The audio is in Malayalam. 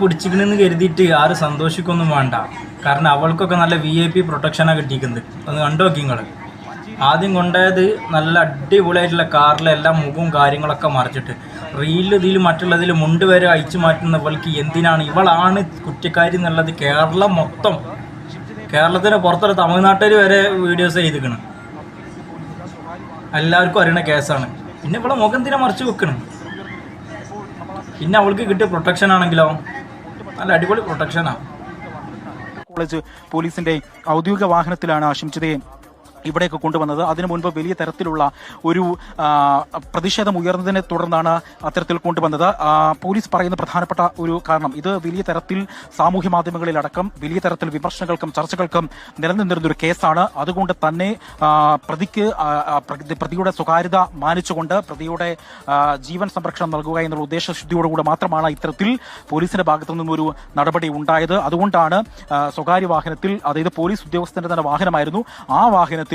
പിടിച്ചിക്കണെന്ന് കരുതിയിട്ട് ആരും സന്തോഷിക്കൊന്നും വേണ്ട. കാരണം അവൾക്കൊക്കെ നല്ല VIP പ്രൊട്ടക്ഷനാണ് കിട്ടിയിരിക്കുന്നത്. ഒന്ന് കണ്ടു നോക്കി നിങ്ങൾ. ആദ്യം കൊണ്ടായത് നല്ല അടിപൊളിയായിട്ടുള്ള കാറിലെല്ലാം മുഖവും കാര്യങ്ങളൊക്കെ മറിച്ചിട്ട് റീലിൽ ഇതിൽ മറ്റുള്ളതിൽ മുണ്ട് വരെ അയച്ചു മാറ്റുന്നവൾക്ക് എന്തിനാണ്? ഇവളാണ് കുറ്റക്കാരി എന്നുള്ളത് കേരളം മൊത്തം, കേരളത്തിന് പുറത്തുള്ള തമിഴ്നാട്ടിൽ വരെ വീഡിയോസ് ചെയ്തിരിക്കണം. എല്ലാവർക്കും അറിയണ കേസാണ്. പിന്നെ ഇവിടെ മുഖം എന്തിനാ മറിച്ച് വെക്കണം? പിന്നെ അവൾക്ക് കിട്ടിയ പ്രൊട്ടക്ഷൻ ആണെങ്കിലോ നല്ല അടിപൊളി പ്രൊട്ടക്ഷനാണ്. കോളേജ് പോലീസിന്റെ ഔദ്യോഗിക വാഹനത്തിലാണ് ഷിംജിതയെ ഇവിടേക്ക് കൊണ്ടുവന്നത്. അതിനു മുൻപ് വലിയ തരത്തിലുള്ള ഒരു പ്രതിഷേധം ഉയർന്നതിനെ തുടർന്നാണ് അത്തരത്തിൽ കൊണ്ടുവന്നത്. പോലീസ് പറയുന്ന പ്രധാനപ്പെട്ട ഒരു കാരണം, ഇത് വലിയ തരത്തിൽ സാമൂഹ്യ മാധ്യമങ്ങളിലടക്കം വലിയ തരത്തിൽ വിമർശനങ്ങൾക്കും ചർച്ചകൾക്കും നിലനിന്നിരുന്നൊരു കേസാണ്. അതുകൊണ്ട് തന്നെ പ്രതിയുടെ സ്വകാര്യത മാനിച്ചുകൊണ്ട് പ്രതിയുടെ ജീവൻ സംരക്ഷണം നൽകുക എന്നുള്ള ഉദ്ദേശശുദ്ധിയോടുകൂടി മാത്രമാണ് ഇത്തരത്തിൽ പോലീസിന്റെ ഭാഗത്തു നിന്നും ഒരു നടപടി ഉണ്ടായത്. അതുകൊണ്ടാണ് സ്വകാര്യ വാഹനത്തിൽ, അതായത് പോലീസ് ഉദ്യോഗസ്ഥന്റെ തന്നെ വാഹനമായിരുന്നു, ആ വാഹനത്തിൽ